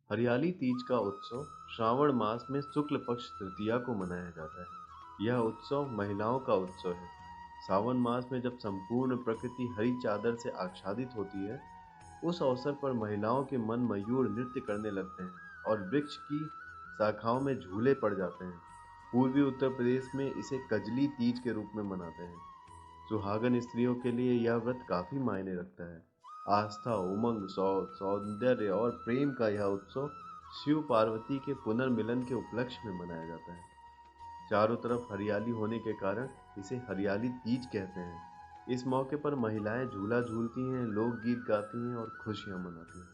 हरियाली तीज का उत्सव श्रावण मास में शुक्ल पक्ष तृतीया को मनाया जाता है। यह उत्सव महिलाओं का उत्सव है। सावन मास में जब संपूर्ण प्रकृति हरी चादर से आच्छादित होती है, उस अवसर पर महिलाओं के मन मयूर नृत्य करने लगते हैं और वृक्ष की शाखाओं में झूले पड़ जाते हैं। पूर्वी उत्तर प्रदेश में इसे कजली तीज के रूप में मनाते हैं। सुहागन स्त्रियों के लिए यह व्रत काफी मायने रखता है। आस्था, उमंग, सौंदर्य और प्रेम का यह उत्सव शिव पार्वती के पुनर्मिलन के उपलक्ष्य में मनाया जाता है। चारों तरफ हरियाली होने के कारण इसे हरियाली तीज कहते हैं। इस मौके पर महिलाएं झूला झूलती हैं, लोकगीत गाती हैं और खुशियां मनाती हैं।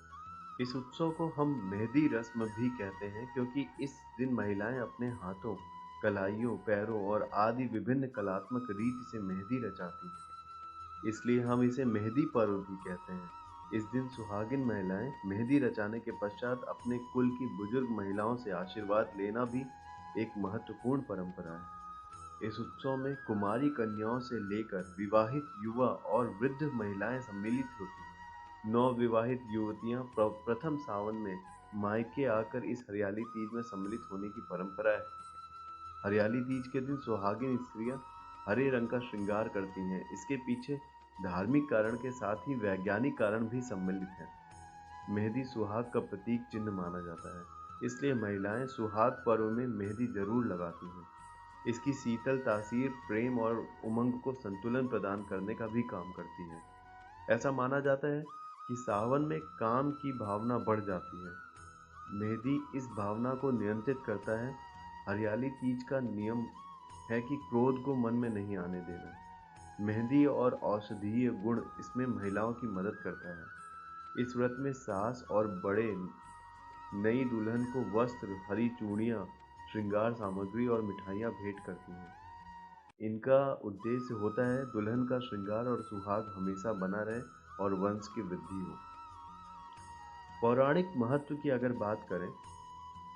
इस उत्सव को हम मेहंदी रस्म भी कहते हैं, क्योंकि इस दिन महिलाएं अपने हाथों, कलाइयों, पैरों और आदि विभिन्न कलात्मक रीति से मेहंदी रचाती हैं। इसलिए हम इसे मेहंदी पर्व भी कहते हैं। इस दिन सुहागिन महिलाएं मेहंदी रचाने के पश्चात अपने कुल की बुजुर्ग महिलाओं से आशीर्वाद लेना भी एक महत्वपूर्ण परंपरा है। इस उत्सव में कुमारी कन्याओं से लेकर विवाहित युवा और वृद्ध महिलाएं सम्मिलित होती हैं। नवविवाहित युवतियां प्रथम सावन में मायके आकर इस हरियाली तीज में सम्मिलित होने की परंपरा है। हरियाली तीज के दिन सुहागिन स्त्रियां हरे रंग का श्रृंगार करती हैं। इसके पीछे धार्मिक कारण के साथ ही वैज्ञानिक कारण भी सम्मिलित हैं। मेहंदी सुहाग का प्रतीक चिन्ह माना जाता है, इसलिए महिलाएं सुहाग पर्व में मेहंदी जरूर लगाती हैं। इसकी शीतल तासीर प्रेम और उमंग को संतुलन प्रदान करने का भी काम करती है। ऐसा माना जाता है कि सावन में काम की भावना बढ़ जाती है। मेहंदी इस भावना को नियंत्रित करता है। हरियाली तीज का नियम है कि क्रोध को मन में नहीं आने देना। मेहंदी और औषधीय गुण इसमें महिलाओं की मदद करता है। इस व्रत में सास और बड़े नई दुल्हन को वस्त्र, हरी चूड़ियां, श्रृंगार सामग्री और मिठाइयां भेंट करती हैं। इनका उद्देश्य होता है दुल्हन का श्रृंगार और सुहाग हमेशा बना रहे और वंश की वृद्धि हो। पौराणिक महत्व की अगर बात करें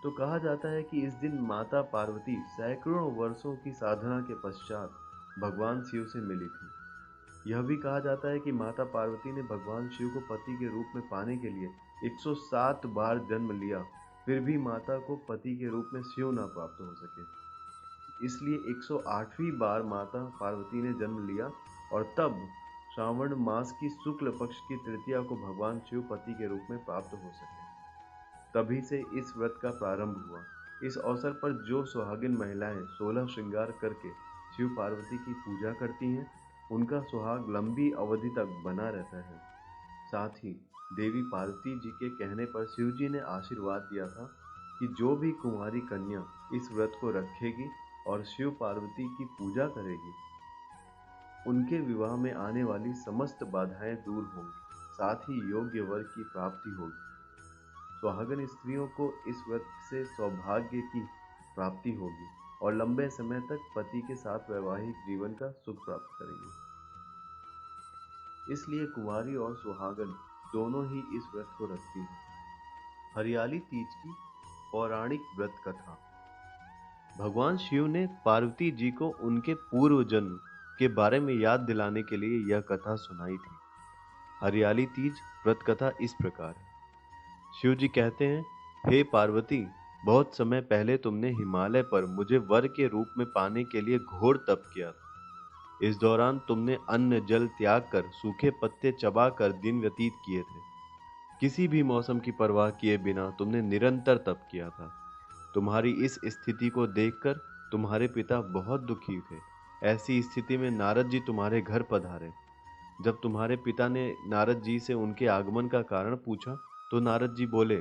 तो कहा जाता है कि इस दिन माता पार्वती सैकड़ों वर्षों की साधना के पश्चात भगवान शिव से मिली थी। यह भी कहा जाता है कि माता पार्वती ने भगवान शिव को पति के रूप में पाने के लिए 107 बार जन्म लिया, फिर भी माता को पति के रूप में शिव न प्राप्त हो सके। इसलिए 108वीं बार माता पार्वती ने जन्म लिया और तब श्रावण मास की शुक्ल पक्ष की तृतीया को भगवान शिव पति के रूप में प्राप्त हो सके। तभी से इस व्रत का प्रारंभ हुआ। इस अवसर पर जो सुहागिन महिलाएं 16 श्रृंगार करके शिव पार्वती की पूजा करती हैं, उनका सुहाग लंबी अवधि तक बना रहता है। साथ ही देवी पार्वती जी के कहने पर शिव जी ने आशीर्वाद दिया था कि जो भी कुंवारी कन्या इस व्रत को रखेगी और शिव पार्वती की पूजा करेगी, उनके विवाह में आने वाली समस्त बाधाएं दूर होंगी, साथ ही योग्य वर की प्राप्ति होगी। सुहागन स्त्रियों को इस व्रत से सौभाग्य की प्राप्ति होगी और लंबे समय तक पति के साथ वैवाहिक जीवन का सुख प्राप्त करेंगी। इसलिए कुंवारी और सुहागन दोनों ही इस व्रत को रखती हैं। हरियाली तीज की पौराणिक व्रत कथा। भगवान शिव ने पार्वती जी को उनके पूर्व जन्म के बारे में याद दिलाने के लिए यह कथा सुनाई थी। हरियाली तीज व्रत कथा इस प्रकार है। शिव जी कहते हैं, हे पार्वती, बहुत समय पहले तुमने हिमालय पर मुझे वर के रूप में पाने के लिए घोर तप किया था। इस दौरान तुमने अन्न जल त्याग कर सूखे पत्ते चबाकर दिन व्यतीत किए थे। किसी भी मौसम की परवाह किए बिना तुमने निरंतर तप किया था। तुम्हारी इस स्थिति को देखकर तुम्हारे पिता बहुत दुखी थे। ऐसी स्थिति में नारद जी तुम्हारे घर पधारे। जब तुम्हारे पिता ने नारद जी से उनके आगमन का कारण पूछा, तो नारद जी बोले,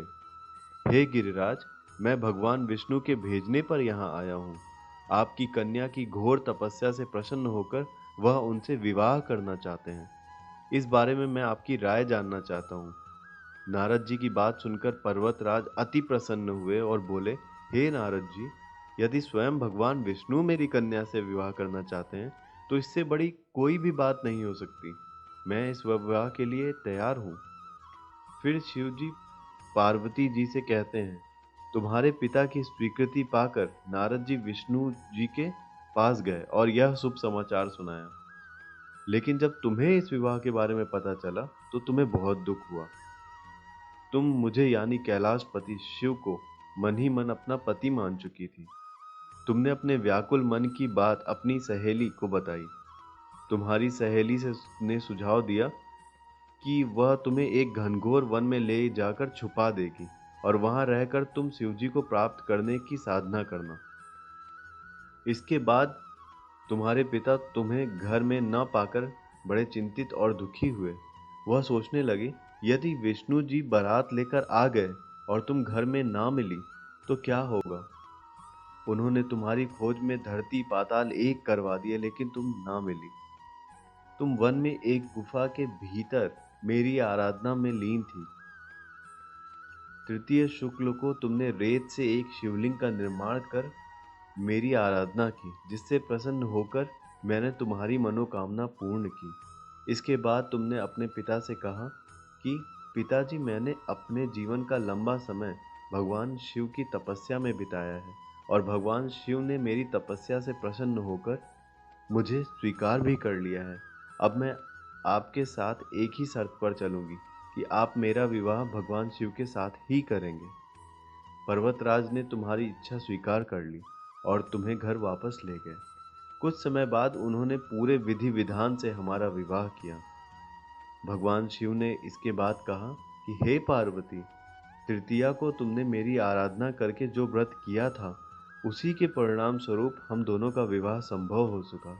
हे गिरिराज, मैं भगवान विष्णु के भेजने पर यहाँ आया हूँ। आपकी कन्या की घोर तपस्या से प्रसन्न होकर वह उनसे विवाह करना चाहते हैं। इस बारे में मैं आपकी राय जानना चाहता हूँ। नारद जी की बात सुनकर पर्वतराज अति प्रसन्न हुए और बोले, हे नारद जी, यदि स्वयं भगवान विष्णु मेरी कन्या से विवाह करना चाहते हैं, तो इससे बड़ी कोई भी बात नहीं हो सकती। मैं इस विवाह के लिए तैयार हूँ। फिर शिव जी पार्वती जी से कहते हैं, तुम्हारे पिता की स्वीकृति पाकर नारद जी विष्णु जी के पास गए और यह शुभ समाचार सुनाया। लेकिन जब तुम्हें इस विवाह के बारे में पता चला, तो तुम्हें बहुत दुख हुआ। तुम मुझे यानी कैलाशपति शिव को मन ही मन अपना पति मान चुकी थी। तुमने अपने व्याकुल मन की बात अपनी सहेली को बताई। तुम्हारी सहेली ने सुझाव दिया कि वह तुम्हें एक घनघोर वन में ले जाकर छुपा देगी और वहां रहकर तुम शिवजी को प्राप्त करने की साधना करना। इसके बाद तुम्हारे पिता तुम्हें घर में न पाकर बड़े चिंतित और दुखी हुए। वह सोचने लगे, यदि विष्णु जी बारात लेकर आ गए और तुम घर में ना मिली तो क्या होगा। उन्होंने तुम्हारी खोज में धरती पाताल एक करवा दिए, लेकिन तुम ना मिली। तुम वन में एक गुफा के भीतर मेरी आराधना में लीन थी। तृतीय शुक्ल को तुमने रेत से एक शिवलिंग का निर्माण कर मेरी आराधना की, जिससे प्रसन्न होकर मैंने तुम्हारी मनोकामना पूर्ण की। इसके बाद तुमने अपने पिता से कहा कि पिताजी, मैंने अपने जीवन का लंबा समय भगवान शिव की तपस्या में बिताया है और भगवान शिव ने मेरी तपस्या से प्रसन्न होकर मुझे स्वीकार भी कर लिया है। अब मैं आपके साथ एक ही शर्त पर चलूंगी कि आप मेरा विवाह भगवान शिव के साथ ही करेंगे। पर्वतराज ने तुम्हारी इच्छा स्वीकार कर ली और तुम्हें घर वापस ले गए। कुछ समय बाद उन्होंने पूरे विधि विधान से हमारा विवाह किया। भगवान शिव ने इसके बाद कहा कि हे पार्वती, तृतीया को तुमने मेरी आराधना करके जो व्रत किया था, उसी के परिणाम स्वरूप हम दोनों का विवाह संभव हो सका।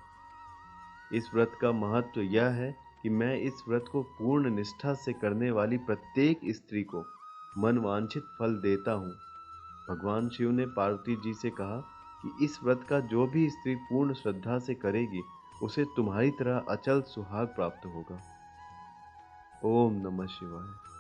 इस व्रत का महत्व यह है कि मैं इस व्रत को पूर्ण निष्ठा से करने वाली प्रत्येक स्त्री को मनवांछित फल देता हूँ। भगवान शिव ने पार्वती जी से कहा कि इस व्रत का जो भी स्त्री पूर्ण श्रद्धा से करेगी, उसे तुम्हारी तरह अचल सुहाग प्राप्त होगा। ओम नमः शिवाय।